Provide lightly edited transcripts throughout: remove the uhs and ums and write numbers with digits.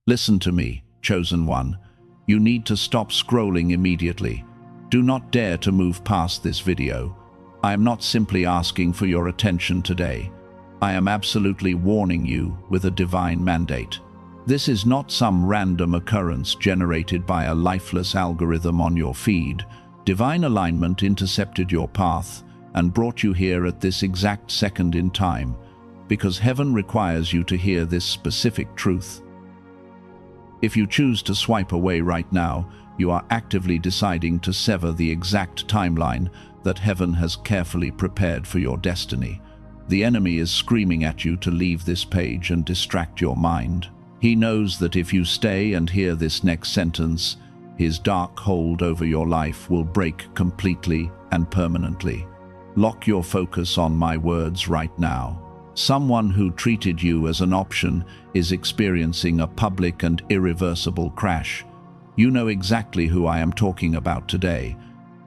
Listen to me, chosen one. You need to stop scrolling immediately. Do not dare to move past this video. I am not simply asking for your attention today. I am absolutely warning you with a divine mandate. This is not some random occurrence generated by a lifeless algorithm on your feed. Divine alignment intercepted your path and brought you here at this exact second in time, because heaven requires you to hear this specific truth. If you choose to swipe away right now, you are actively deciding to sever the exact timeline that heaven has carefully prepared for your destiny. The enemy is screaming at you to leave this page and distract your mind. He knows that if you stay and hear this next sentence, his dark hold over your life will break completely and permanently. Lock your focus on my words right now. Someone who treated you as an option is experiencing a public and irreversible crash. You know exactly who I am talking about today.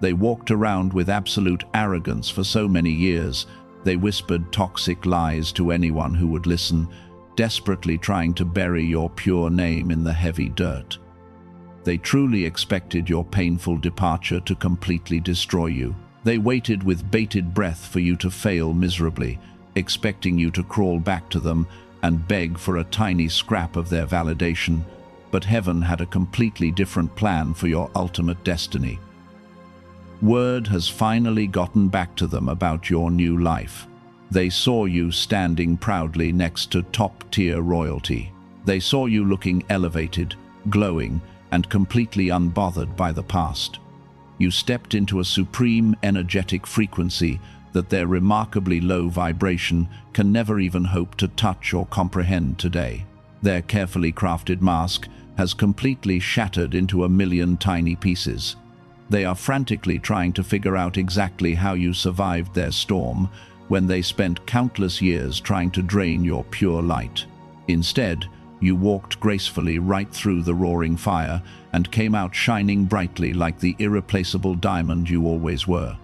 They walked around with absolute arrogance for so many years. They whispered toxic lies to anyone who would listen, desperately trying to bury your pure name in the heavy dirt. They truly expected your painful departure to completely destroy you. They waited with bated breath for you to fail miserably, expecting you to crawl back to them and beg for a tiny scrap of their validation. But heaven had a completely different plan for your ultimate destiny. Word has finally gotten back to them about your new life. They saw you standing proudly next to top-tier royalty. They saw you looking elevated, glowing, and completely unbothered by the past. You stepped into a supreme energetic frequency that their remarkably low vibration can never even hope to touch or comprehend today. Their carefully crafted mask has completely shattered into a million tiny pieces. They are frantically trying to figure out exactly how you survived their storm when they spent countless years trying to drain your pure light. Instead, you walked gracefully right through the roaring fire and came out shining brightly like the irreplaceable diamond you always were.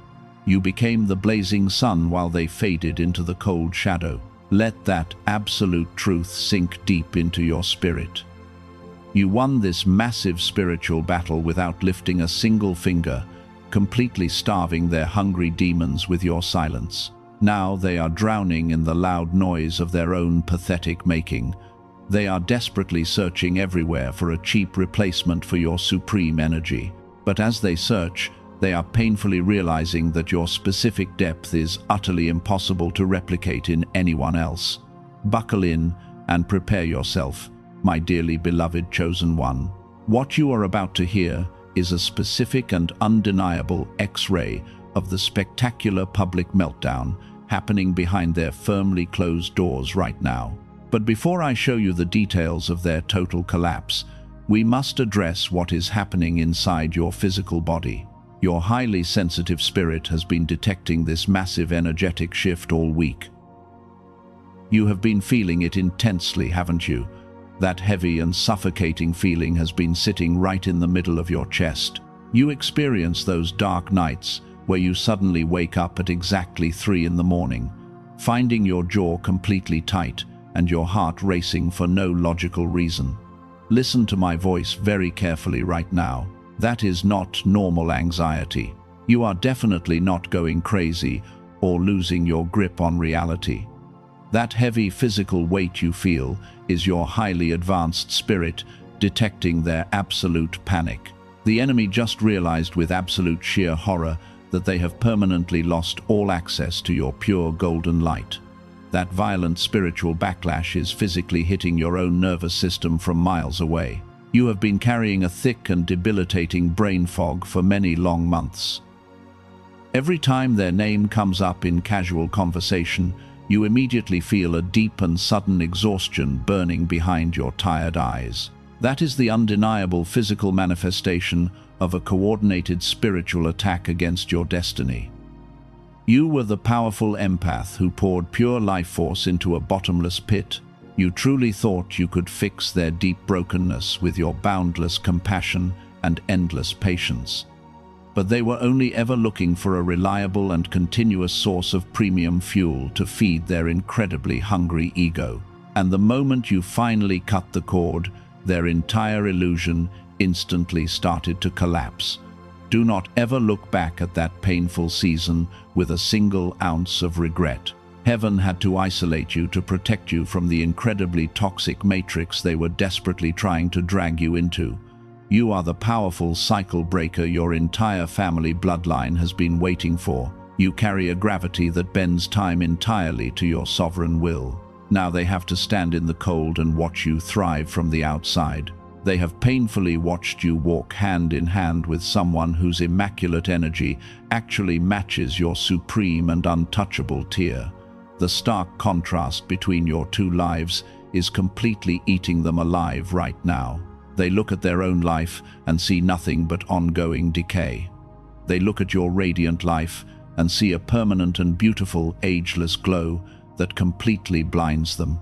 You became the blazing sun while they faded into the cold shadow. Let that absolute truth sink deep into your spirit. You won this massive spiritual battle without lifting a single finger, completely starving their hungry demons with your silence. Now they are drowning in the loud noise of their own pathetic making. They are desperately searching everywhere for a cheap replacement for your supreme energy. But as they search, they are painfully realizing that your specific depth is utterly impossible to replicate in anyone else. Buckle in and prepare yourself, my dearly beloved chosen one. What you are about to hear is a specific and undeniable X-ray of the spectacular public meltdown happening behind their firmly closed doors right now. But before I show you the details of their total collapse, we must address what is happening inside your physical body. Your highly sensitive spirit has been detecting this massive energetic shift all week. You have been feeling it intensely, haven't you? That heavy and suffocating feeling has been sitting right in the middle of your chest. You experience those dark nights where you suddenly wake up at exactly 3 in the morning, finding your jaw completely tight and your heart racing for no logical reason. Listen to my voice very carefully right now. That is not normal anxiety. You are definitely not going crazy or losing your grip on reality. That heavy physical weight you feel is your highly advanced spirit detecting their absolute panic. The enemy just realized with absolute sheer horror that they have permanently lost all access to your pure golden light. That violent spiritual backlash is physically hitting your own nervous system from miles away. You have been carrying a thick and debilitating brain fog for many long months. Every time their name comes up in casual conversation, you immediately feel a deep and sudden exhaustion burning behind your tired eyes. That is the undeniable physical manifestation of a coordinated spiritual attack against your destiny. You were the powerful empath who poured pure life force into a bottomless pit. You truly thought you could fix their deep brokenness with your boundless compassion and endless patience. But they were only ever looking for a reliable and continuous source of premium fuel to feed their incredibly hungry ego. And the moment you finally cut the cord, their entire illusion instantly started to collapse. Do not ever look back at that painful season with a single ounce of regret. Heaven had to isolate you to protect you from the incredibly toxic matrix they were desperately trying to drag you into. You are the powerful cycle breaker your entire family bloodline has been waiting for. You carry a gravity that bends time entirely to your sovereign will. Now they have to stand in the cold and watch you thrive from the outside. They have painfully watched you walk hand in hand with someone whose immaculate energy actually matches your supreme and untouchable tier. The stark contrast between your two lives is completely eating them alive right now. They look at their own life and see nothing but ongoing decay. They look at your radiant life and see a permanent and beautiful, ageless glow that completely blinds them.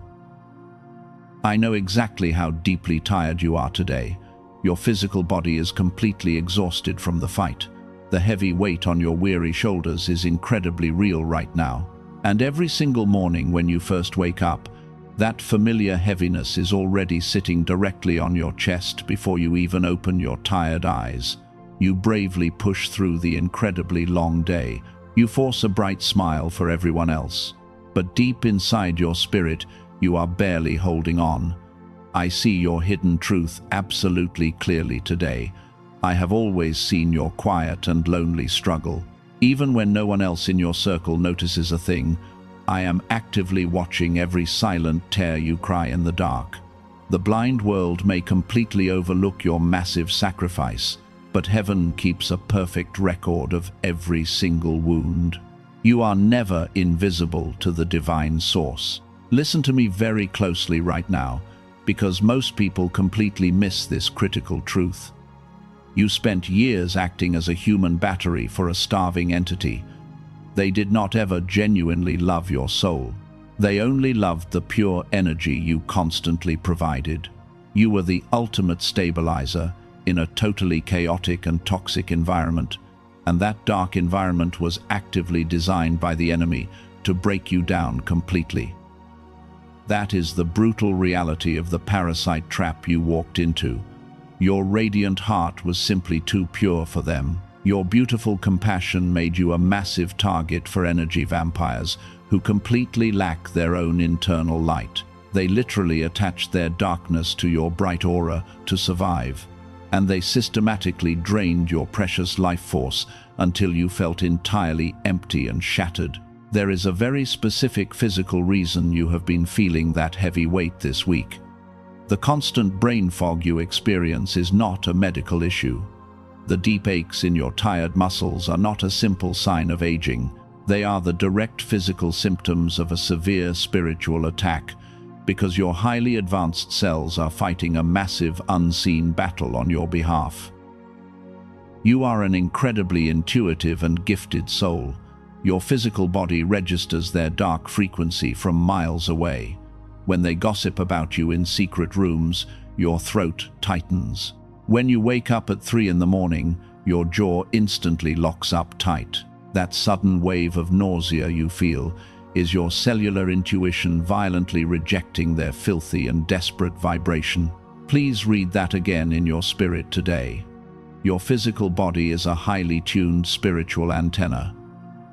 I know exactly how deeply tired you are today. Your physical body is completely exhausted from the fight. The heavy weight on your weary shoulders is incredibly real right now. And every single morning when you first wake up, that familiar heaviness is already sitting directly on your chest before you even open your tired eyes. You bravely push through the incredibly long day. You force a bright smile for everyone else. But deep inside your spirit, you are barely holding on. I see your hidden truth absolutely clearly today. I have always seen your quiet and lonely struggle. Even when no one else in your circle notices a thing, I am actively watching every silent tear you cry in the dark. The blind world may completely overlook your massive sacrifice, but heaven keeps a perfect record of every single wound. You are never invisible to the divine source. Listen to me very closely right now, because most people completely miss this critical truth. You spent years acting as a human battery for a starving entity. They did not ever genuinely love your soul. They only loved the pure energy you constantly provided. You were the ultimate stabilizer in a totally chaotic and toxic environment, and that dark environment was actively designed by the enemy to break you down completely. That is the brutal reality of the parasite trap you walked into. Your radiant heart was simply too pure for them. Your beautiful compassion made you a massive target for energy vampires who completely lack their own internal light. They literally attached their darkness to your bright aura to survive, and they systematically drained your precious life force until you felt entirely empty and shattered. There is a very specific physical reason you have been feeling that heavy weight this week. The constant brain fog you experience is not a medical issue. The deep aches in your tired muscles are not a simple sign of aging. They are the direct physical symptoms of a severe spiritual attack, because your highly advanced cells are fighting a massive unseen battle on your behalf. You are an incredibly intuitive and gifted soul. Your physical body registers their dark frequency from miles away. When they gossip about you in secret rooms, your throat tightens. When you wake up at 3 in the morning, your jaw instantly locks up tight. That sudden wave of nausea you feel is your cellular intuition violently rejecting their filthy and desperate vibration. Please read that again in your spirit today. Your physical body is a highly tuned spiritual antenna.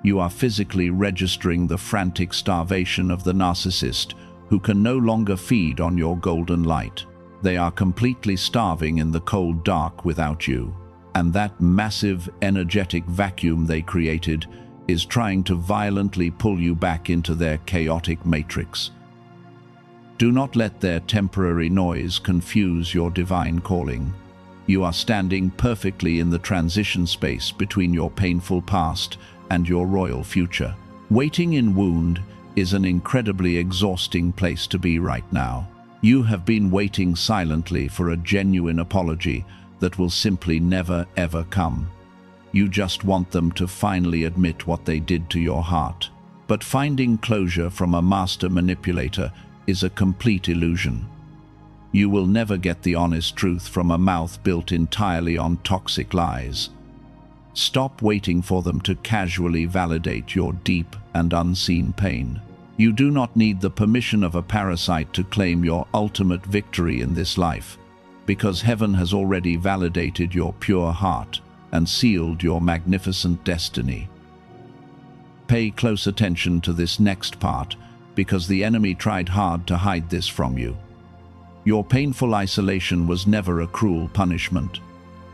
You are physically registering the frantic starvation of the narcissist, who can no longer feed on your golden light. They are completely starving in the cold dark without you, and that massive energetic vacuum they created is trying to violently pull you back into their chaotic matrix. Do not let their temporary noise confuse your divine calling. You are standing perfectly in the transition space between your painful past and your royal future. Waiting in wound is an incredibly exhausting place to be right now. You have been waiting silently for a genuine apology that will simply never ever come. You just want them to finally admit what they did to your heart. But finding closure from a master manipulator is a complete illusion. You will never get the honest truth from a mouth built entirely on toxic lies. Stop waiting for them to casually validate your deep and unseen pain. You do not need the permission of a parasite to claim your ultimate victory in this life. because heaven has already validated your pure heart and sealed your magnificent destiny. Pay close attention to this next part, because the enemy tried hard to hide this from you. Your painful isolation was never a cruel punishment.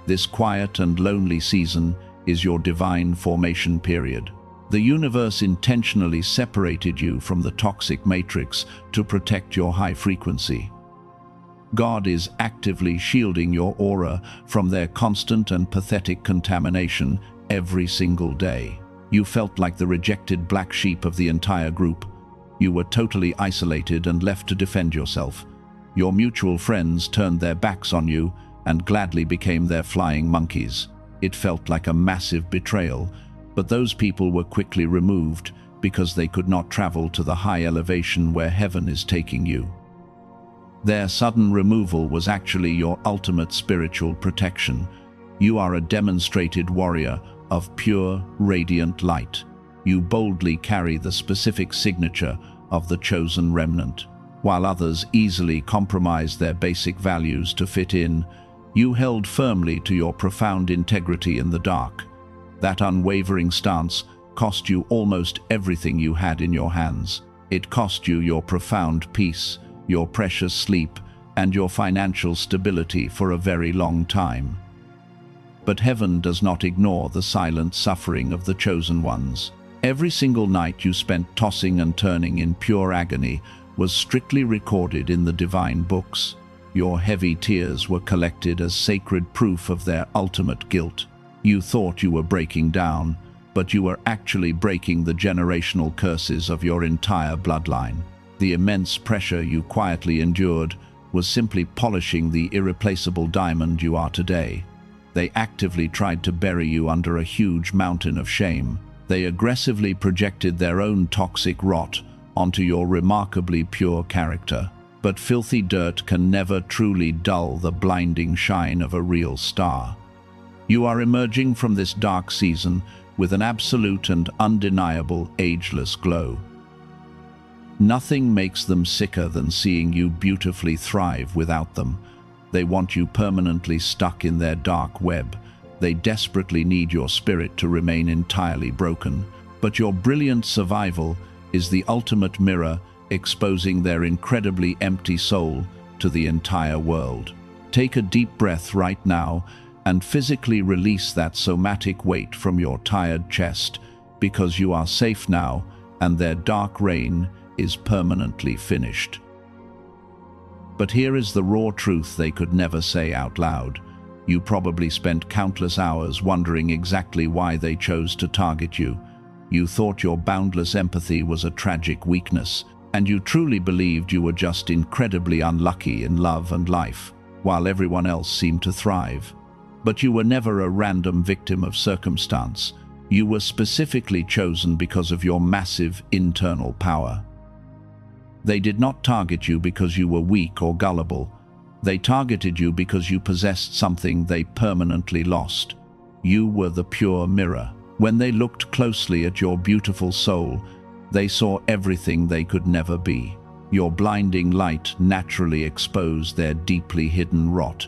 This quiet and lonely season is your divine formation period. The universe intentionally separated you from the toxic matrix to protect your high frequency. God is actively shielding your aura from their constant and pathetic contamination every single day. You felt like the rejected black sheep of the entire group. You were totally isolated and left to defend yourself. Your mutual friends turned their backs on you and gladly became their flying monkeys. It felt like a massive betrayal, but those people were quickly removed because they could not travel to the high elevation where heaven is taking you. Their sudden removal was actually your ultimate spiritual protection. You are a demonstrated warrior of pure, radiant light. You boldly carry the specific signature of the chosen remnant. While others easily compromised their basic values to fit in, you held firmly to your profound integrity in the dark. That unwavering stance cost you almost everything you had in your hands. It cost you your profound peace, your precious sleep, and your financial stability for a very long time. But heaven does not ignore the silent suffering of the chosen ones. Every single night you spent tossing and turning in pure agony was strictly recorded in the divine books. Your heavy tears were collected as sacred proof of their ultimate guilt. You thought you were breaking down, but you were actually breaking the generational curses of your entire bloodline. The immense pressure you quietly endured was simply polishing the irreplaceable diamond you are today. They actively tried to bury you under a huge mountain of shame. They aggressively projected their own toxic rot onto your remarkably pure character. But filthy dirt can never truly dull the blinding shine of a real star. You are emerging from this dark season with an absolute and undeniable ageless glow. Nothing makes them sicker than seeing you beautifully thrive without them. They want you permanently stuck in their dark web. They desperately need your spirit to remain entirely broken. But your brilliant survival is the ultimate mirror, exposing their incredibly empty soul to the entire world. Take a deep breath right now and physically release that somatic weight from your tired chest, because you are safe now and their dark reign is permanently finished. But here is the raw truth they could never say out loud. You probably spent countless hours wondering exactly why they chose to target you. You thought your boundless empathy was a tragic weakness, and you truly believed you were just incredibly unlucky in love and life, while everyone else seemed to thrive. But you were never a random victim of circumstance. You were specifically chosen because of your massive internal power. They did not target you because you were weak or gullible. They targeted you because you possessed something they permanently lost. You were the pure mirror. When they looked closely at your beautiful soul, they saw everything they could never be. Your blinding light naturally exposed their deeply hidden rot,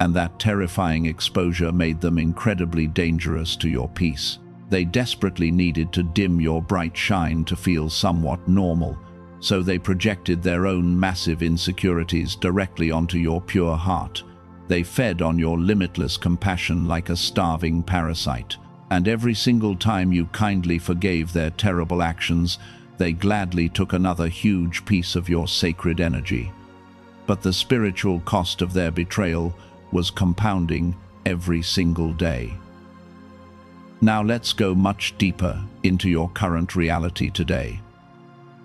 and that terrifying exposure made them incredibly dangerous to your peace. They desperately needed to dim your bright shine to feel somewhat normal, so they projected their own massive insecurities directly onto your pure heart. They fed on your limitless compassion like a starving parasite. And every single time you kindly forgave their terrible actions, they gladly took another huge piece of your sacred energy. But the spiritual cost of their betrayal was compounding every single day. Now let's go much deeper into your current reality today.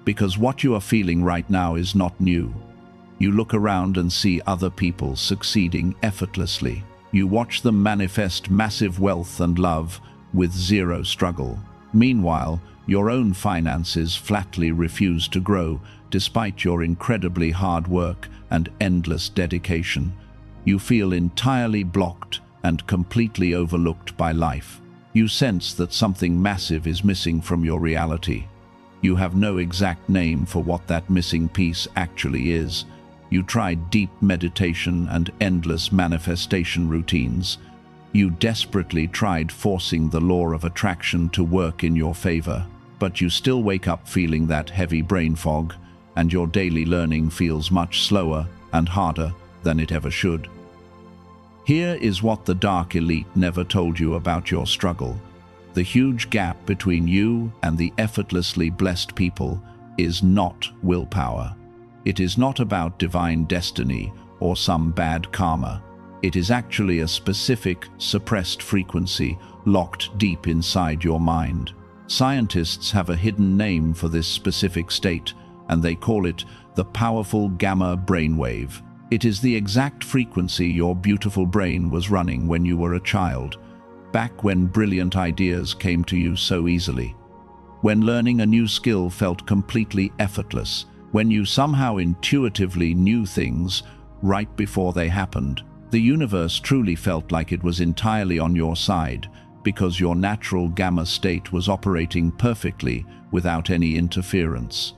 Because what you are feeling right now is not new. You look around and see other people succeeding effortlessly. You watch them manifest massive wealth and love with zero struggle. Meanwhile, your own finances flatly refuse to grow despite your incredibly hard work and endless dedication. You feel entirely blocked and completely overlooked by life. You sense that something massive is missing from your reality. You have no exact name for what that missing piece actually is, You tried deep meditation and endless manifestation routines. You desperately tried forcing the law of attraction to work in your favor, but you still wake up feeling that heavy brain fog, and your daily learning feels much slower and harder than it ever should. Here is what the dark elite never told you about your struggle. The huge gap between you and the effortlessly blessed people is not willpower. It is not about divine destiny or some bad karma. It is actually a specific, suppressed frequency locked deep inside your mind. Scientists have a hidden name for this specific state, and they call it the powerful gamma brainwave. It is the exact frequency your beautiful brain was running when you were a child, back when brilliant ideas came to you so easily. When learning a new skill felt completely effortless, when you somehow intuitively knew things right before they happened. The universe truly felt like it was entirely on your side, because your natural gamma state was operating perfectly without any interference.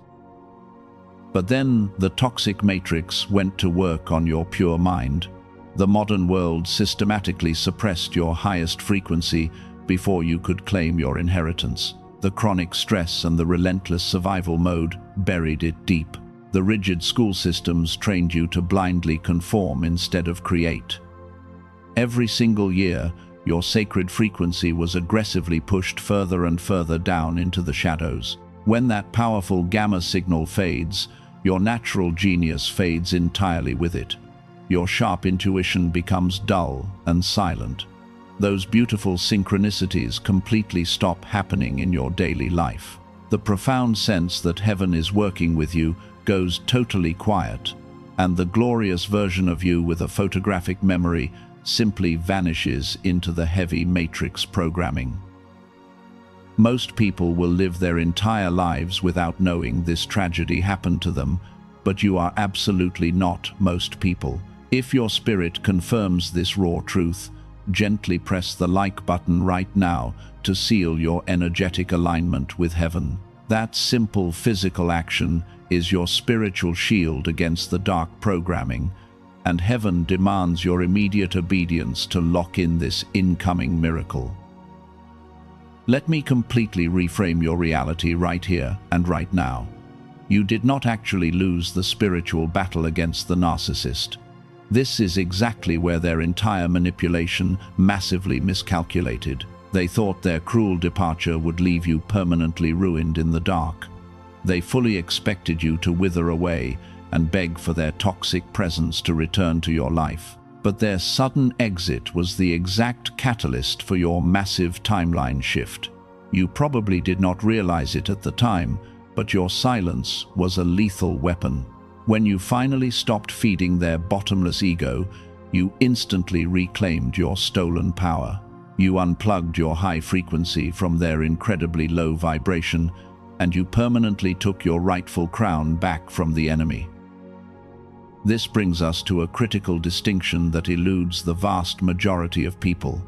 But then the toxic matrix went to work on your pure mind. The modern world systematically suppressed your highest frequency before you could claim your inheritance. The chronic stress and the relentless survival mode buried it deep. The rigid school systems trained you to blindly conform instead of create. Every single year, your sacred frequency was aggressively pushed further and further down into the shadows. When that powerful gamma signal fades, your natural genius fades entirely with it. Your sharp intuition becomes dull and silent. Those beautiful synchronicities completely stop happening in your daily life. The profound sense that heaven is working with you goes totally quiet, and the glorious version of you with a photographic memory simply vanishes into the heavy matrix programming. Most people will live their entire lives without knowing this tragedy happened to them, but you are absolutely not most people. If your spirit confirms this raw truth, gently press the like button right now to seal your energetic alignment with heaven. That simple physical action is your spiritual shield against the dark programming, and heaven demands your immediate obedience to lock in this incoming miracle. Let me completely reframe your reality right here and right now. You did not actually lose the spiritual battle against the narcissist. This is exactly where their entire manipulation massively miscalculated. They thought their cruel departure would leave you permanently ruined in the dark. They fully expected you to wither away and beg for their toxic presence to return to your life. But their sudden exit was the exact catalyst for your massive timeline shift. You probably did not realize it at the time, but your silence was a lethal weapon. When you finally stopped feeding their bottomless ego, you instantly reclaimed your stolen power. You unplugged your high frequency from their incredibly low vibration, and you permanently took your rightful crown back from the enemy. This brings us to a critical distinction that eludes the vast majority of people.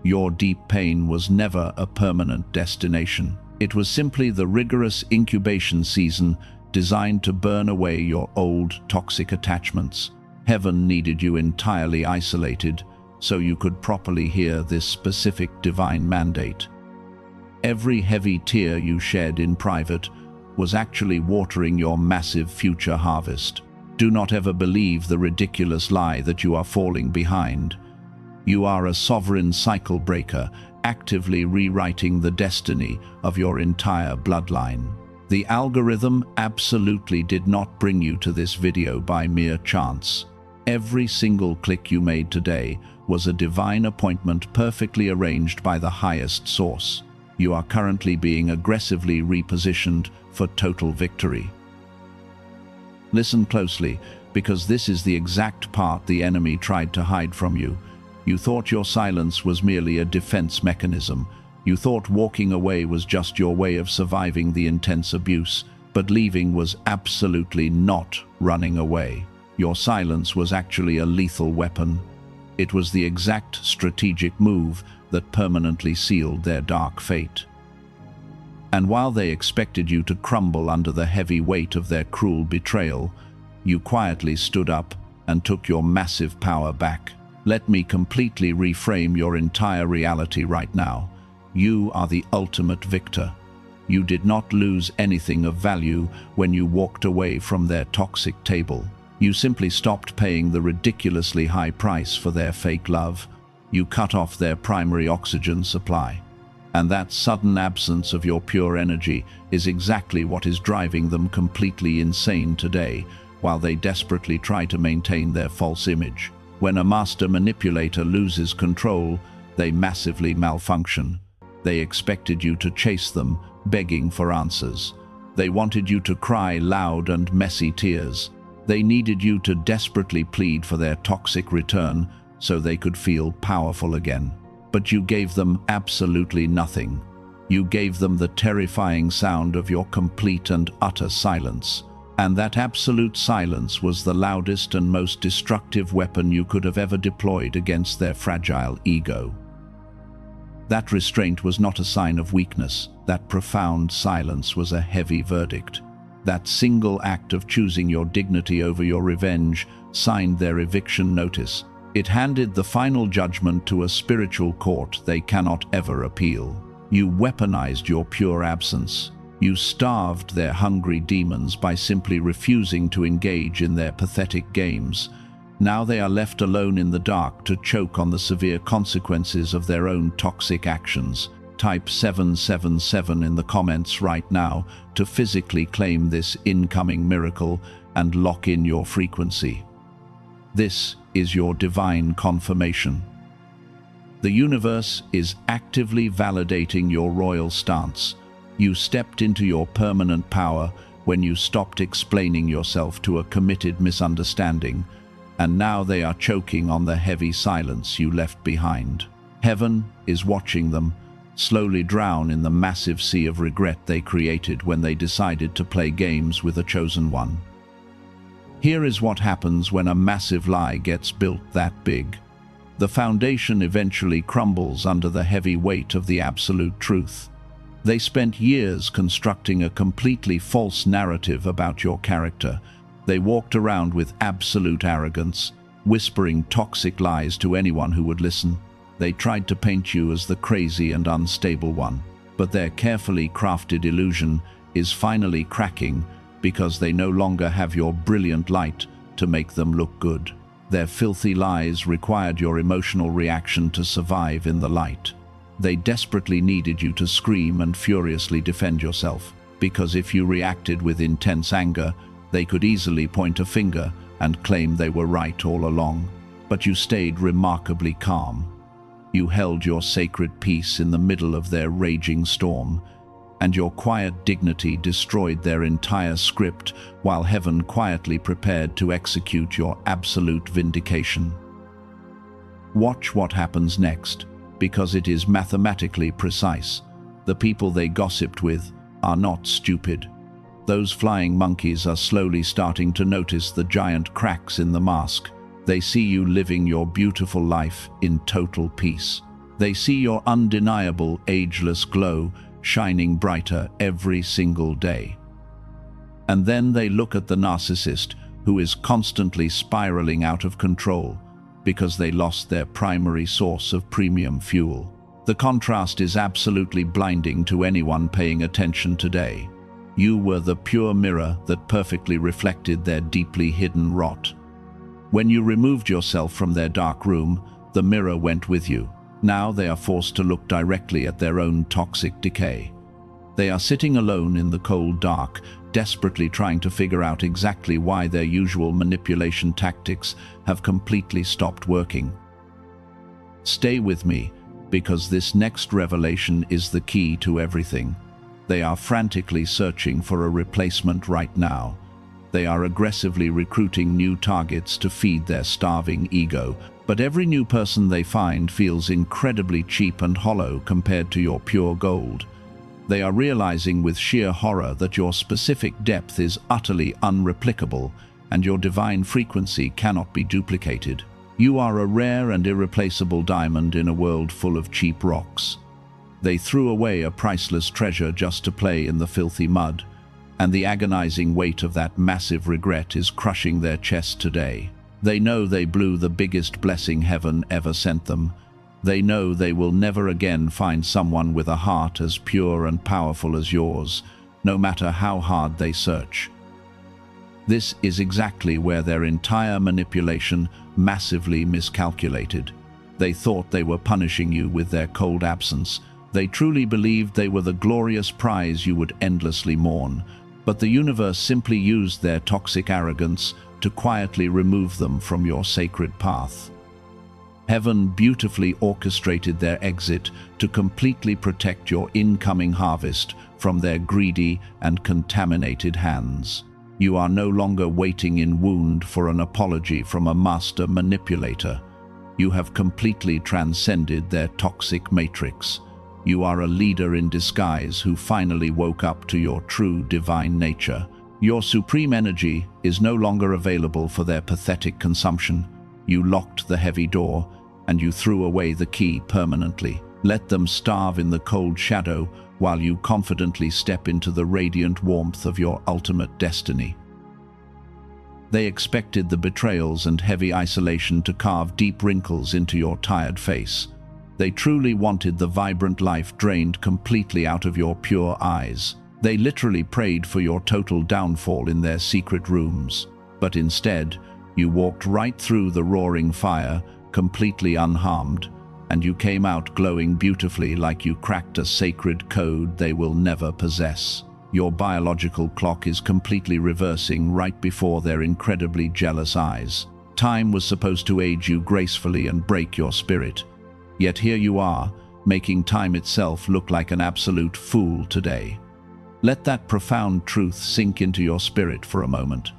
Your deep pain was never a permanent destination. It was simply the rigorous incubation season designed to burn away your old toxic attachments. Heaven needed you entirely isolated so you could properly hear this specific divine mandate. Every heavy tear you shed in private was actually watering your massive future harvest. Do not ever believe the ridiculous lie that you are falling behind. You are a sovereign cycle breaker, actively rewriting the destiny of your entire bloodline. The algorithm absolutely did not bring you to this video by mere chance. Every single click you made today was a divine appointment perfectly arranged by the highest source. You are currently being aggressively repositioned for total victory. Listen closely, because this is the exact part the enemy tried to hide from you. You thought your silence was merely a defense mechanism. You thought walking away was just your way of surviving the intense abuse, but leaving was absolutely not running away. Your silence was actually a lethal weapon. It was the exact strategic move that permanently sealed their dark fate. And while they expected you to crumble under the heavy weight of their cruel betrayal, You quietly stood up and took your massive power back. Let me completely reframe your entire reality right now. You are the ultimate victor. You did not lose anything of value when you walked away from their toxic table. You simply stopped paying the ridiculously high price for their fake love. You cut off their primary oxygen supply. And that sudden absence of your pure energy is exactly what is driving them completely insane today, while they desperately try to maintain their false image. When a master manipulator loses control, they massively malfunction. They expected you to chase them, begging for answers. They wanted you to cry loud and messy tears. They needed you to desperately plead for their toxic return so they could feel powerful again. But you gave them absolutely nothing. You gave them the terrifying sound of your complete and utter silence. And that absolute silence was the loudest and most destructive weapon you could have ever deployed against their fragile ego. That restraint was not a sign of weakness. That profound silence was a heavy verdict. That single act of choosing your dignity over your revenge signed their eviction notice. It handed the final judgment to a spiritual court they cannot ever appeal. You weaponized your pure absence. You starved their hungry demons by simply refusing to engage in their pathetic games. Now they are left alone in the dark to choke on the severe consequences of their own toxic actions. Type 777 in the comments right now to physically claim this incoming miracle and lock in your frequency. This is your divine confirmation. The universe is actively validating your royal stance. You stepped into your permanent power when you stopped explaining yourself to a committed misunderstanding, and now they are choking on the heavy silence you left behind. Heaven is watching them slowly drown in the massive sea of regret they created when they decided to play games with a chosen one. Here is what happens when a massive lie gets built that big. The foundation eventually crumbles under the heavy weight of the absolute truth. They spent years constructing a completely false narrative about your character. They walked around with absolute arrogance, whispering toxic lies to anyone who would listen. They tried to paint you as the crazy and unstable one, but their carefully crafted illusion is finally cracking because they no longer have your brilliant light to make them look good. Their filthy lies required your emotional reaction to survive in the light. They desperately needed you to scream and furiously defend yourself, because if you reacted with intense anger, they could easily point a finger and claim they were right all along. But you stayed remarkably calm. You held your sacred peace in the middle of their raging storm, and your quiet dignity destroyed their entire script while heaven quietly prepared to execute your absolute vindication. Watch what happens next, because it is mathematically precise. The people they gossiped with are not stupid. Those flying monkeys are slowly starting to notice the giant cracks in the mask. They see you living your beautiful life in total peace. They see your undeniable, ageless glow shining brighter every single day. And then they look at the narcissist, who is constantly spiraling out of control because they lost their primary source of premium fuel. The contrast is absolutely blinding to anyone paying attention today. You were the pure mirror that perfectly reflected their deeply hidden rot. When you removed yourself from their dark room, the mirror went with you. Now they are forced to look directly at their own toxic decay. They are sitting alone in the cold dark, desperately trying to figure out exactly why their usual manipulation tactics have completely stopped working. Stay with me, because this next revelation is the key to everything. They are frantically searching for a replacement right now. They are aggressively recruiting new targets to feed their starving ego, but every new person they find feels incredibly cheap and hollow compared to your pure gold. They are realizing with sheer horror that your specific depth is utterly unreplicable, and your divine frequency cannot be duplicated. You are a rare and irreplaceable diamond in a world full of cheap rocks. They threw away a priceless treasure just to play in the filthy mud. and the agonizing weight of that massive regret is crushing their chest today. They know they blew the biggest blessing heaven ever sent them. They know they will never again find someone with a heart as pure and powerful as yours, no matter how hard they search. This is exactly where their entire manipulation massively miscalculated. They thought they were punishing you with their cold absence. They truly believed they were the glorious prize you would endlessly mourn. But the universe simply used their toxic arrogance to quietly remove them from your sacred path. Heaven beautifully orchestrated their exit to completely protect your incoming harvest from their greedy and contaminated hands. You are no longer waiting in wound for an apology from a master manipulator. You have completely transcended their toxic matrix. You are a leader in disguise who finally woke up to your true divine nature. Your supreme energy is no longer available for their pathetic consumption. You locked the heavy door, and you threw away the key permanently. Let them starve in the cold shadow while you confidently step into the radiant warmth of your ultimate destiny. They expected the betrayals and heavy isolation to carve deep wrinkles into your tired face. They truly wanted the vibrant life drained completely out of your pure eyes. They literally prayed for your total downfall in their secret rooms. But instead, you walked right through the roaring fire, completely unharmed, and you came out glowing beautifully like you cracked a sacred code they will never possess. Your biological clock is completely reversing right before their incredibly jealous eyes. Time was supposed to age you gracefully and break your spirit. Yet here you are, making time itself look like an absolute fool today. Let that profound truth sink into your spirit for a moment.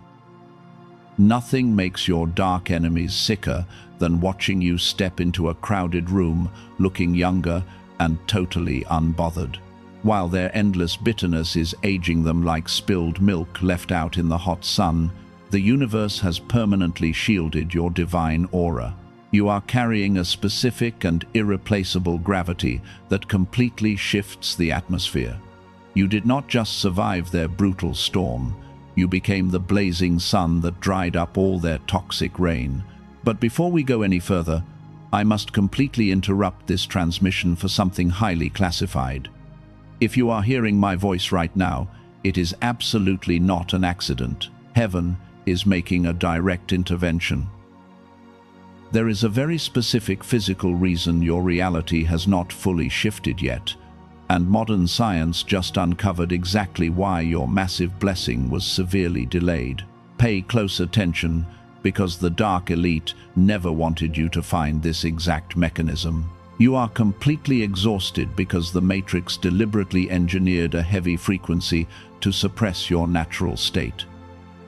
Nothing makes your dark enemies sicker than watching you step into a crowded room looking younger and totally unbothered. While their endless bitterness is aging them like spilled milk left out in the hot sun, the universe has permanently shielded your divine aura. You are carrying a specific and irreplaceable gravity that completely shifts the atmosphere. You did not just survive their brutal storm, you became the blazing sun that dried up all their toxic rain. But before we go any further, I must completely interrupt this transmission for something highly classified. If you are hearing my voice right now, it is absolutely not an accident. Heaven is making a direct intervention. There is a very specific physical reason your reality has not fully shifted yet, and modern science just uncovered exactly why your massive blessing was severely delayed. Pay close attention, because the dark elite never wanted you to find this exact mechanism. You are completely exhausted because the Matrix deliberately engineered a heavy frequency to suppress your natural state.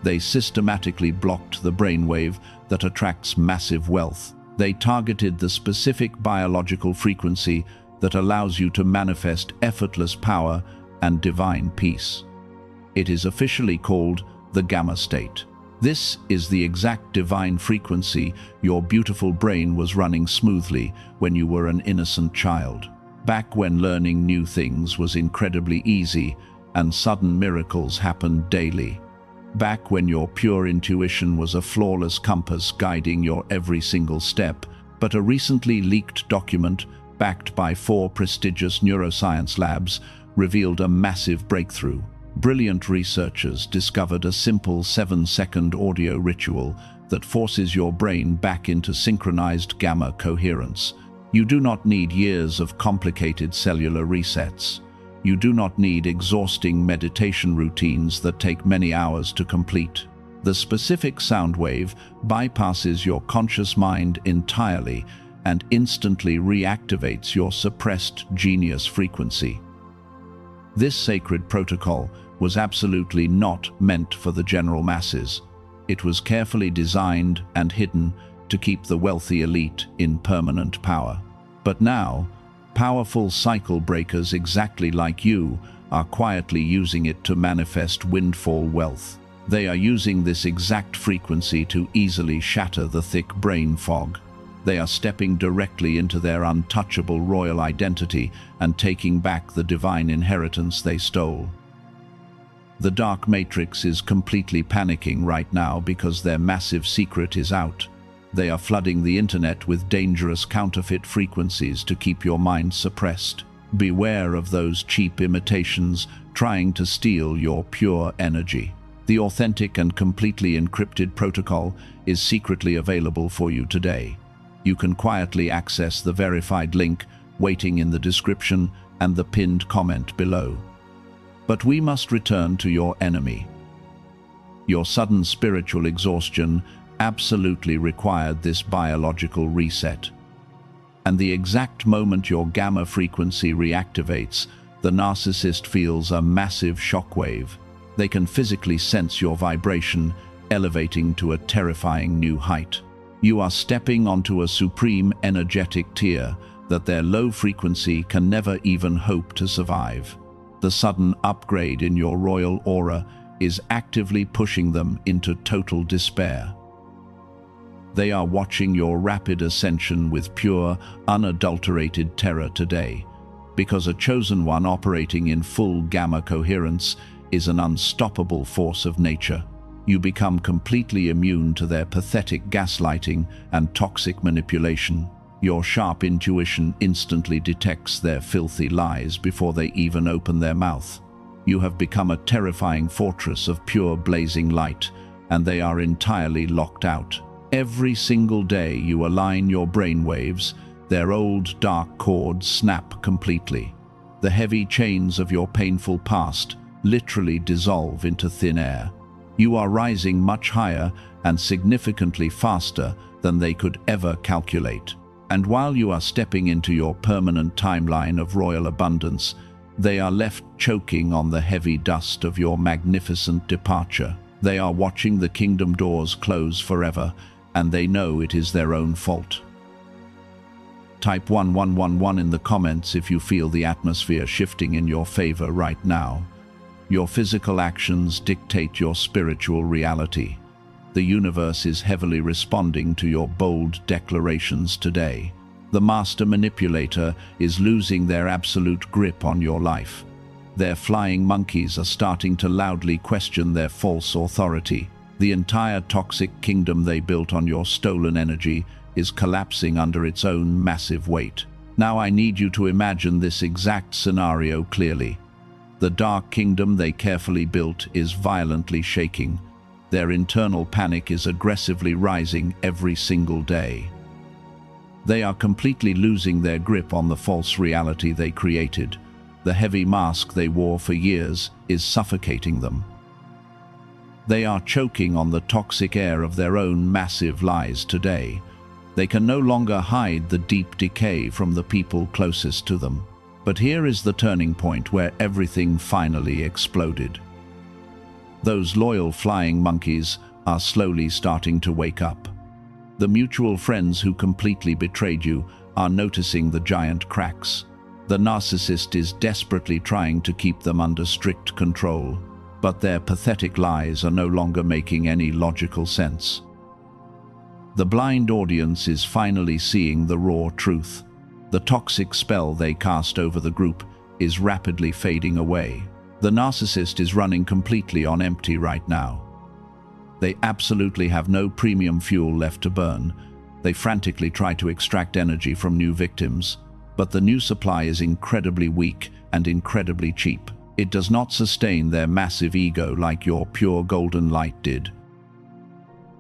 They systematically blocked the brainwave that attracts massive wealth. They targeted the specific biological frequency that allows you to manifest effortless power and divine peace. It is officially called the gamma state. This is the exact divine frequency your beautiful brain was running smoothly when you were an innocent child. Back when learning new things was incredibly easy and sudden miracles happened daily. Back when your pure intuition was a flawless compass guiding your every single step, but a recently leaked document backed by 4 prestigious neuroscience labs revealed a massive breakthrough. Brilliant researchers discovered a simple 7-second audio ritual that forces your brain back into synchronized gamma coherence. You do not need years of complicated cellular resets. You do not need exhausting meditation routines that take many hours to complete. The specific sound wave bypasses your conscious mind entirely and instantly reactivates your suppressed genius frequency. This sacred protocol was absolutely not meant for the general masses. It was carefully designed and hidden to keep the wealthy elite in permanent power. But now, powerful cycle breakers exactly like you are quietly using it to manifest windfall wealth. They are using this exact frequency to easily shatter the thick brain fog. They are stepping directly into their untouchable royal identity and taking back the divine inheritance they stole. The dark matrix is completely panicking right now because their massive secret is out. They are flooding the internet with dangerous counterfeit frequencies to keep your mind suppressed. Beware of those cheap imitations trying to steal your pure energy. The authentic and completely encrypted protocol is secretly available for you today. You can quietly access the verified link waiting in the description and the pinned comment below. But we must return to your enemy. Your sudden spiritual exhaustion absolutely required this biological reset. And the exact moment your gamma frequency reactivates, the narcissist feels a massive shockwave. They can physically sense your vibration, elevating to a terrifying new height. You are stepping onto a supreme energetic tier that their low frequency can never even hope to survive. The sudden upgrade in your royal aura is actively pushing them into total despair. They are watching your rapid ascension with pure, unadulterated terror today, because a chosen one operating in full gamma coherence is an unstoppable force of nature. You become completely immune to their pathetic gaslighting and toxic manipulation. Your sharp intuition instantly detects their filthy lies before they even open their mouth. You have become a terrifying fortress of pure blazing light, and they are entirely locked out. Every single day you align your brainwaves, their old dark cords snap completely. The heavy chains of your painful past literally dissolve into thin air. You are rising much higher and significantly faster than they could ever calculate. And while you are stepping into your permanent timeline of royal abundance, they are left choking on the heavy dust of your magnificent departure. They are watching the kingdom doors close forever, and they know it is their own fault. Type 1111 in the comments if you feel the atmosphere shifting in your favor right now. Your physical actions dictate your spiritual reality. The universe is heavily responding to your bold declarations today. The master manipulator is losing their absolute grip on your life. Their flying monkeys are starting to loudly question their false authority. The entire toxic kingdom they built on your stolen energy is collapsing under its own massive weight. Now I need you to imagine this exact scenario clearly. The dark kingdom they carefully built is violently shaking. Their internal panic is aggressively rising every single day. They are completely losing their grip on the false reality they created. The heavy mask they wore for years is suffocating them. They are choking on the toxic air of their own massive lies today. They can no longer hide the deep decay from the people closest to them. But here is the turning point where everything finally exploded. Those loyal flying monkeys are slowly starting to wake up. The mutual friends who completely betrayed you are noticing the giant cracks. The narcissist is desperately trying to keep them under strict control, but their pathetic lies are no longer making any logical sense. The blind audience is finally seeing the raw truth. The toxic spell they cast over the group is rapidly fading away. The narcissist is running completely on empty right now. They absolutely have no premium fuel left to burn. They frantically try to extract energy from new victims, but the new supply is incredibly weak and incredibly cheap. It does not sustain their massive ego like your pure golden light did.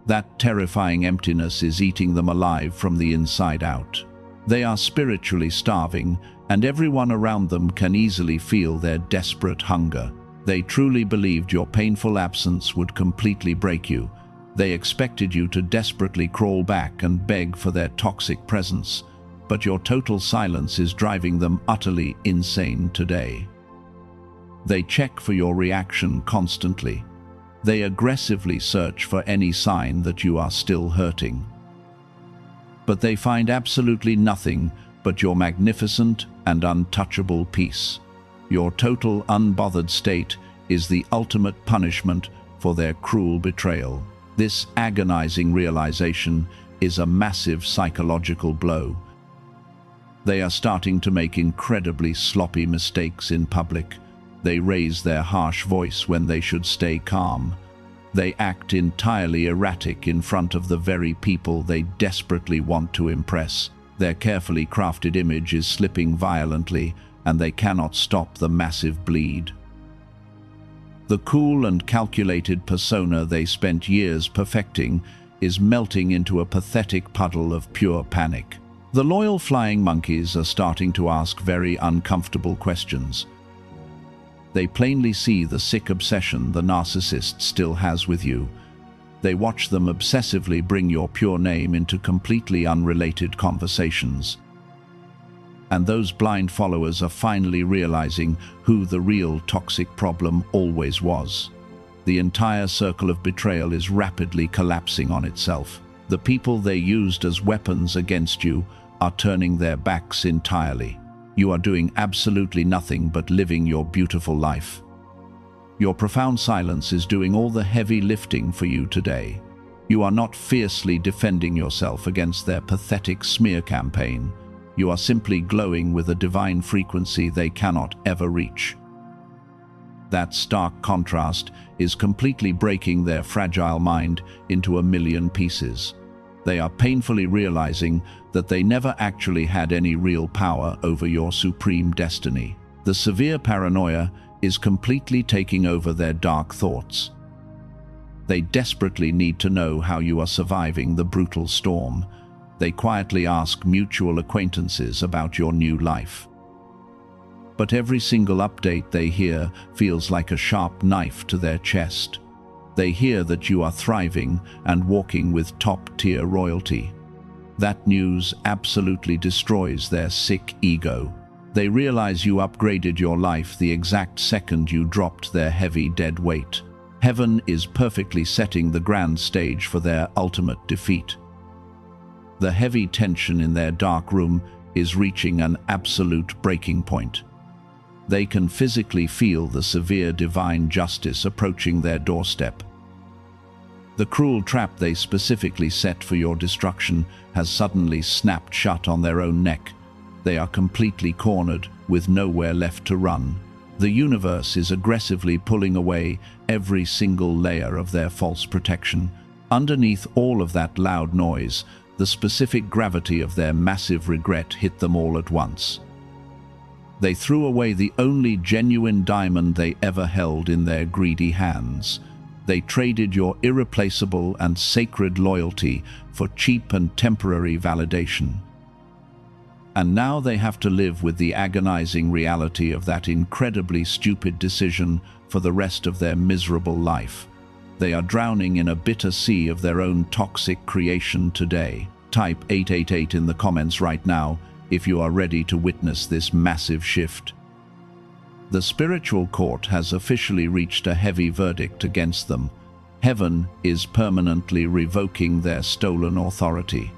That terrifying emptiness is eating them alive from the inside out. They are spiritually starving, and everyone around them can easily feel their desperate hunger. They truly believed your painful absence would completely break you. They expected you to desperately crawl back and beg for their toxic presence, but your total silence is driving them utterly insane today. They check for your reaction constantly. They aggressively search for any sign that you are still hurting. But they find absolutely nothing but your magnificent and untouchable peace. Your total unbothered state is the ultimate punishment for their cruel betrayal. This agonizing realization is a massive psychological blow. They are starting to make incredibly sloppy mistakes in public. They raise their harsh voice when they should stay calm. They act entirely erratic in front of the very people they desperately want to impress. Their carefully crafted image is slipping violently, and they cannot stop the massive bleed. The cool and calculated persona they spent years perfecting is melting into a pathetic puddle of pure panic. The loyal flying monkeys are starting to ask very uncomfortable questions. They plainly see the sick obsession the narcissist still has with you. They watch them obsessively bring your pure name into completely unrelated conversations. And those blind followers are finally realizing who the real toxic problem always was. The entire circle of betrayal is rapidly collapsing on itself. The people they used as weapons against you are turning their backs entirely. You are doing absolutely nothing but living your beautiful life. Your profound silence is doing all the heavy lifting for you today. You are not fiercely defending yourself against their pathetic smear campaign. You are simply glowing with a divine frequency they cannot ever reach. That stark contrast is completely breaking their fragile mind into a million pieces. They are painfully realizing that they never actually had any real power over your supreme destiny. The severe paranoia is completely taking over their dark thoughts. They desperately need to know how you are surviving the brutal storm. They quietly ask mutual acquaintances about your new life. But every single update they hear feels like a sharp knife to their chest. They hear that you are thriving and walking with top-tier royalty. That news absolutely destroys their sick ego. They realize you upgraded your life the exact second you dropped their heavy dead weight. Heaven is perfectly setting the grand stage for their ultimate defeat. The heavy tension in their dark room is reaching an absolute breaking point. They can physically feel the severe divine justice approaching their doorstep. The cruel trap they specifically set for your destruction has suddenly snapped shut on their own neck. They are completely cornered, with nowhere left to run. The universe is aggressively pulling away every single layer of their false protection. Underneath all of that loud noise, the specific gravity of their massive regret hit them all at once. They threw away the only genuine diamond they ever held in their greedy hands. They traded your irreplaceable and sacred loyalty for cheap and temporary validation. And now they have to live with the agonizing reality of that incredibly stupid decision for the rest of their miserable life. They are drowning in a bitter sea of their own toxic creation today. Type 888 in the comments right now if you are ready to witness this massive shift. The spiritual court has officially reached a heavy verdict against them. Heaven is permanently revoking their stolen authority.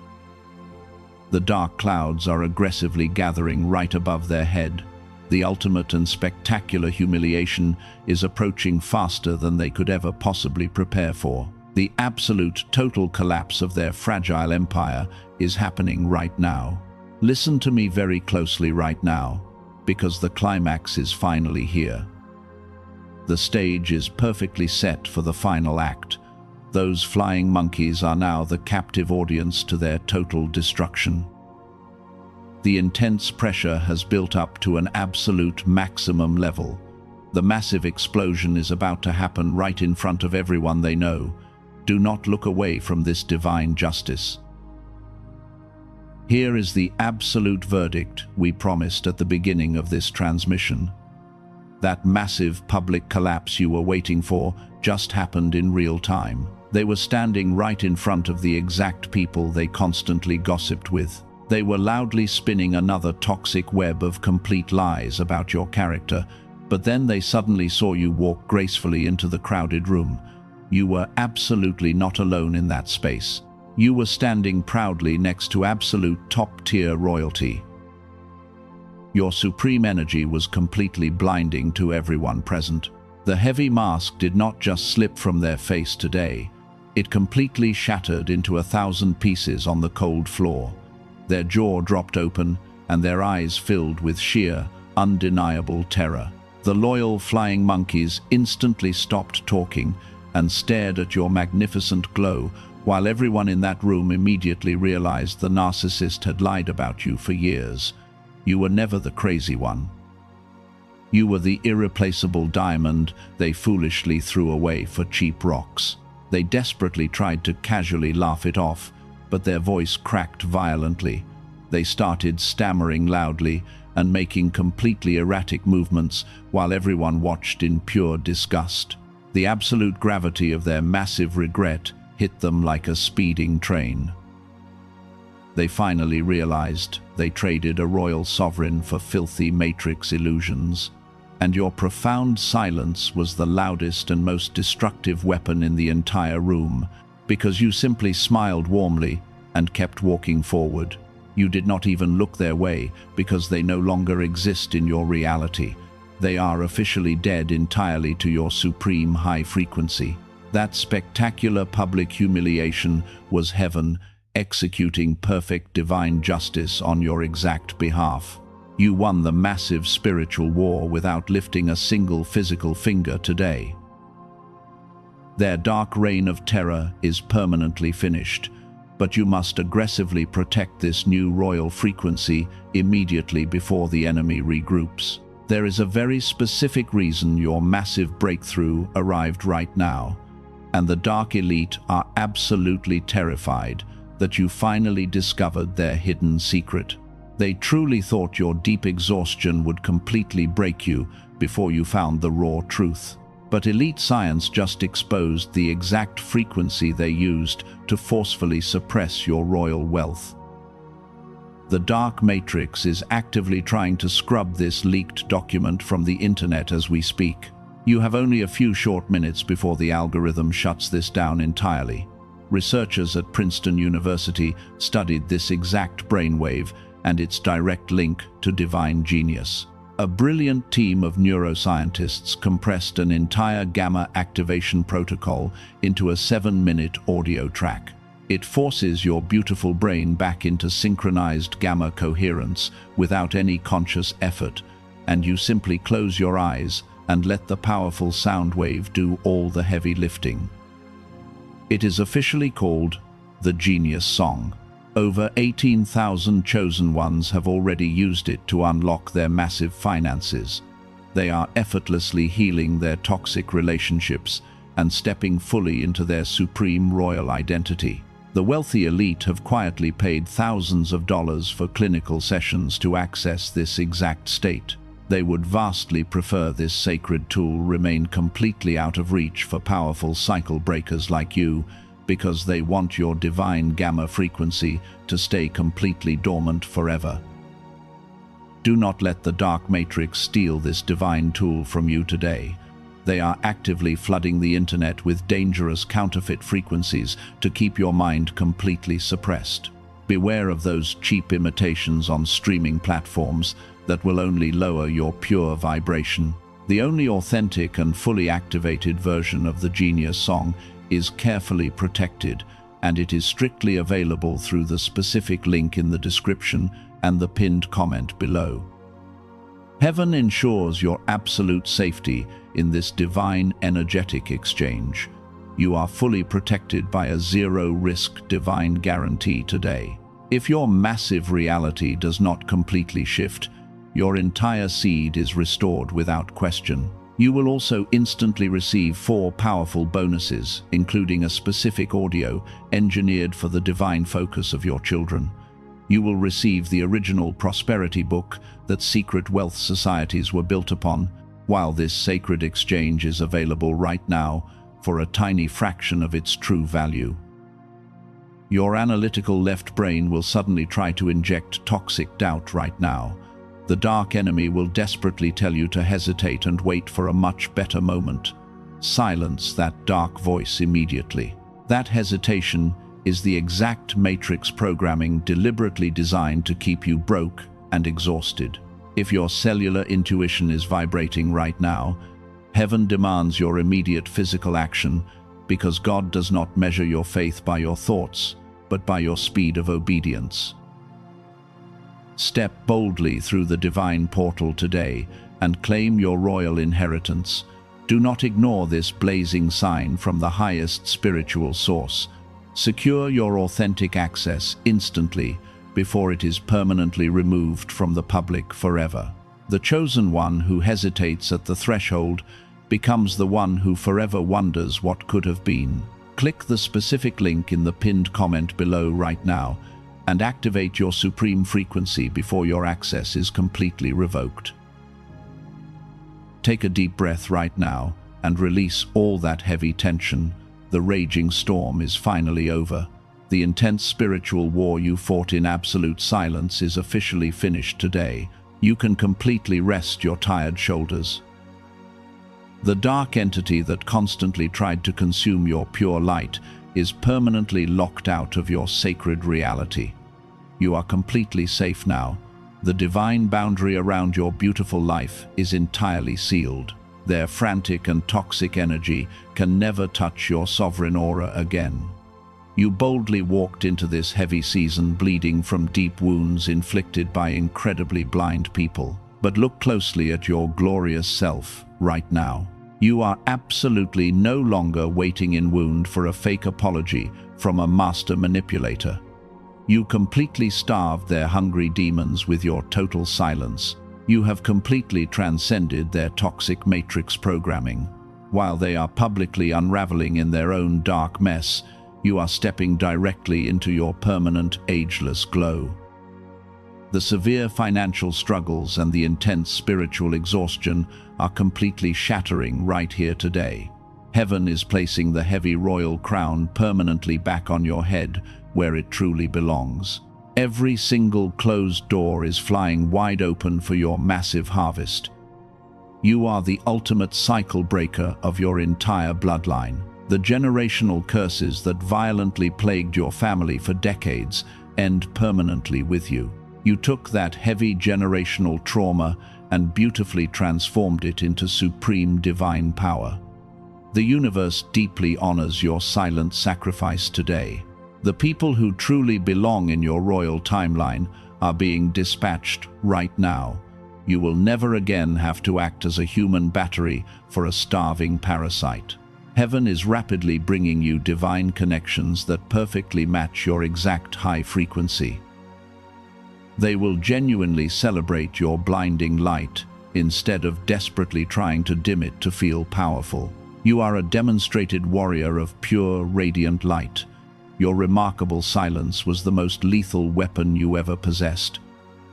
The dark clouds are aggressively gathering right above their head. The ultimate and spectacular humiliation is approaching faster than they could ever possibly prepare for. The absolute total collapse of their fragile empire is happening right now. Listen to me very closely right now, because the climax is finally here. The stage is perfectly set for the final act. Those flying monkeys are now the captive audience to their total destruction. The intense pressure has built up to an absolute maximum level. The massive explosion is about to happen right in front of everyone they know. Do not look away from this divine justice. Here is the absolute verdict we promised at the beginning of this transmission. That massive public collapse you were waiting for just happened in real time. They were standing right in front of the exact people they constantly gossiped with. They were loudly spinning another toxic web of complete lies about your character, but then they suddenly saw you walk gracefully into the crowded room. You were absolutely not alone in that space. You were standing proudly next to absolute top-tier royalty. Your supreme energy was completely blinding to everyone present. The heavy mask did not just slip from their face today. It completely shattered into 1,000 pieces on the cold floor. Their jaw dropped open, and their eyes filled with sheer, undeniable terror. The loyal flying monkeys instantly stopped talking and stared at your magnificent glow, while everyone in that room immediately realized the narcissist had lied about you for years. You were never the crazy one. You were the irreplaceable diamond they foolishly threw away for cheap rocks. They desperately tried to casually laugh it off, but their voice cracked violently. They started stammering loudly and making completely erratic movements while everyone watched in pure disgust. The absolute gravity of their massive regret hit them like a speeding train. They finally realized they traded a royal sovereign for filthy matrix illusions, and your profound silence was the loudest and most destructive weapon in the entire room, because you simply smiled warmly and kept walking forward. You did not even look their way because they no longer exist in your reality. They are officially dead entirely to your supreme high frequency. That spectacular public humiliation was heaven executing perfect divine justice on your exact behalf. You won the massive spiritual war without lifting a single physical finger today. Their dark reign of terror is permanently finished, but you must aggressively protect this new royal frequency immediately before the enemy regroups. There is a very specific reason your massive breakthrough arrived right now, and the Dark Elite are absolutely terrified that you finally discovered their hidden secret. They truly thought your deep exhaustion would completely break you before you found the raw truth. But elite science just exposed the exact frequency they used to forcefully suppress your royal wealth. The dark matrix is actively trying to scrub this leaked document from the internet as we speak. You have only a few short minutes before the algorithm shuts this down entirely. Researchers at Princeton University studied this exact brainwave and its direct link to divine genius. A brilliant team of neuroscientists compressed an entire gamma activation protocol into a 7-minute audio track. It forces your beautiful brain back into synchronized gamma coherence without any conscious effort, and you simply close your eyes and let the powerful sound wave do all the heavy lifting. It is officially called the Genius Song. Over 18,000 chosen ones have already used it to unlock their massive finances. They are effortlessly healing their toxic relationships and stepping fully into their supreme royal identity. The wealthy elite have quietly paid thousands of dollars for clinical sessions to access this exact state. They would vastly prefer this sacred tool remain completely out of reach for powerful cycle breakers like you, because they want your divine gamma frequency to stay completely dormant forever. Do not let the dark matrix steal this divine tool from you today. They are actively flooding the internet with dangerous counterfeit frequencies to keep your mind completely suppressed. Beware of those cheap imitations on streaming platforms that will only lower your pure vibration. The only authentic and fully activated version of the Genius Song is carefully protected, and it is strictly available through the specific link in the description and the pinned comment below. Heaven ensures your absolute safety in this divine energetic exchange. You are fully protected by a zero-risk divine guarantee today. If your massive reality does not completely shift, your entire seed is restored without question. You will also instantly receive 4 powerful bonuses, including a specific audio engineered for the divine focus of your children. You will receive the original prosperity book that secret wealth societies were built upon, while this sacred exchange is available right now for a tiny fraction of its true value. Your analytical left brain will suddenly try to inject toxic doubt right now. The dark enemy will desperately tell you to hesitate and wait for a much better moment. Silence that dark voice immediately. That hesitation is the exact matrix programming deliberately designed to keep you broke and exhausted. If your cellular intuition is vibrating right now, heaven demands your immediate physical action, because God does not measure your faith by your thoughts, but by your speed of obedience. Step boldly through the divine portal today and claim your royal inheritance. Do not ignore this blazing sign from the highest spiritual source. Secure your authentic access instantly before it is permanently removed from the public forever. The chosen one who hesitates at the threshold becomes the one who forever wonders what could have been. Click the specific link in the pinned comment below right now and activate your supreme frequency before your access is completely revoked. Take a deep breath right now and release all that heavy tension. The raging storm is finally over. The intense spiritual war you fought in absolute silence is officially finished today. You can completely rest your tired shoulders. The dark entity that constantly tried to consume your pure light is permanently locked out of your sacred reality. You are completely safe now. The divine boundary around your beautiful life is entirely sealed. Their frantic and toxic energy can never touch your sovereign aura again. You boldly walked into this heavy season bleeding from deep wounds inflicted by incredibly blind people. But look closely at your glorious self right now. You are absolutely no longer waiting in wound for a fake apology from a master manipulator. You completely starved their hungry demons with your total silence. You have completely transcended their toxic matrix programming. While they are publicly unraveling in their own dark mess, you are stepping directly into your permanent, ageless glow. The severe financial struggles and the intense spiritual exhaustion are completely shattering right here today. Heaven is placing the heavy royal crown permanently back on your head where it truly belongs. Every single closed door is flying wide open for your massive harvest. You are the ultimate cycle breaker of your entire bloodline. The generational curses that violently plagued your family for decades end permanently with you. You took that heavy generational trauma and beautifully transformed it into supreme divine power. The universe deeply honors your silent sacrifice today. The people who truly belong in your royal timeline are being dispatched right now. You will never again have to act as a human battery for a starving parasite. Heaven is rapidly bringing you divine connections that perfectly match your exact high frequency. They will genuinely celebrate your blinding light instead of desperately trying to dim it to feel powerful. You are a demonstrated warrior of pure, radiant light. Your remarkable silence was the most lethal weapon you ever possessed.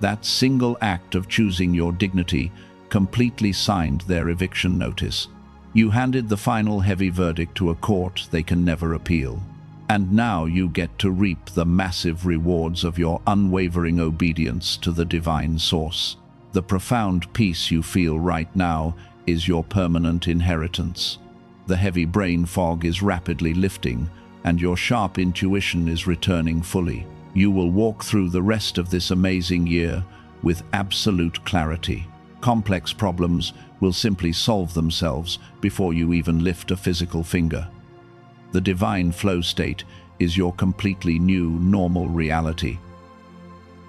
That single act of choosing your dignity completely signed their eviction notice. You handed the final heavy verdict to a court they can never appeal. And now you get to reap the massive rewards of your unwavering obedience to the divine source. The profound peace you feel right now is your permanent inheritance. The heavy brain fog is rapidly lifting, and your sharp intuition is returning fully. You will walk through the rest of this amazing year with absolute clarity. Complex problems will simply solve themselves before you even lift a physical finger. The divine flow state is your completely new, normal reality.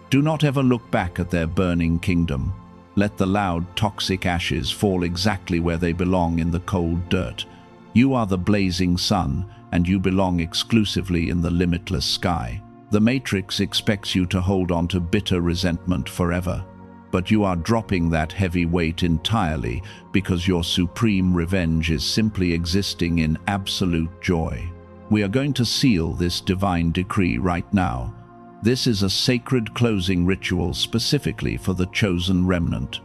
Do not ever look back at their burning kingdom. Let the loud, toxic ashes fall exactly where they belong in the cold dirt. You are the blazing sun, and you belong exclusively in the limitless sky. The Matrix expects you to hold on to bitter resentment forever. But you are dropping that heavy weight entirely because your supreme revenge is simply existing in absolute joy. We are going to seal this divine decree right now. This is a sacred closing ritual specifically for the chosen remnant.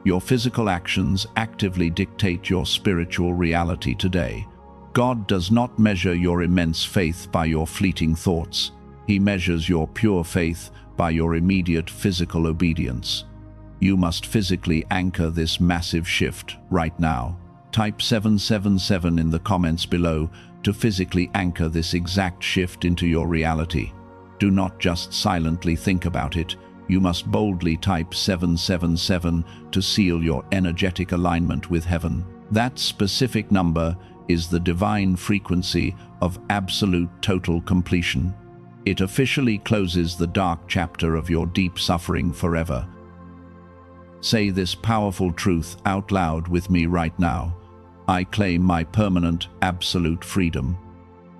Your physical actions actively dictate your spiritual reality today. God does not measure your immense faith by your fleeting thoughts. He measures your pure faith by your immediate physical obedience. You must physically anchor this massive shift right now. Type 777 in the comments below to physically anchor this exact shift into your reality. Do not just silently think about it. You must boldly type 777 to seal your energetic alignment with heaven. That specific number is the divine frequency of absolute total completion. It officially closes the dark chapter of your deep suffering forever. Say this powerful truth out loud with me right now. I claim my permanent, absolute freedom.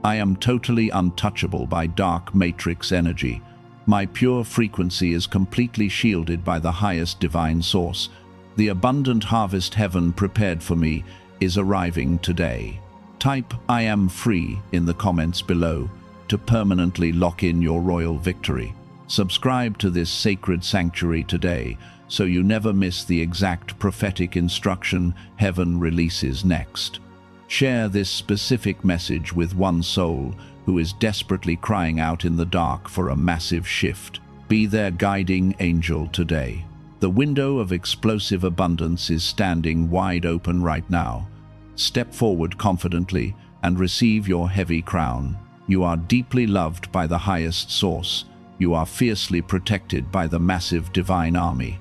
I am totally untouchable by dark matrix energy. My pure frequency is completely shielded by the highest divine source. The abundant harvest heaven prepared for me is arriving today. Type "I am free" in the comments below to permanently lock in your royal victory. Subscribe to this sacred sanctuary today so you never miss the exact prophetic instruction heaven releases next. Share this specific message with one soul who is desperately crying out in the dark for a massive shift. Be their guiding angel today. The window of explosive abundance is standing wide open right now. Step forward confidently and receive your heavy crown. You are deeply loved by the highest source. You are fiercely protected by the massive divine army.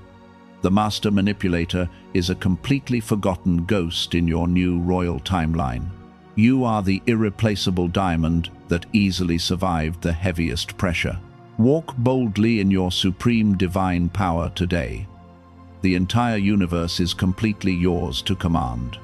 The master manipulator is a completely forgotten ghost in your new royal timeline. You are the irreplaceable diamond that easily survived the heaviest pressure. Walk boldly in your supreme divine power today. The entire universe is completely yours to command.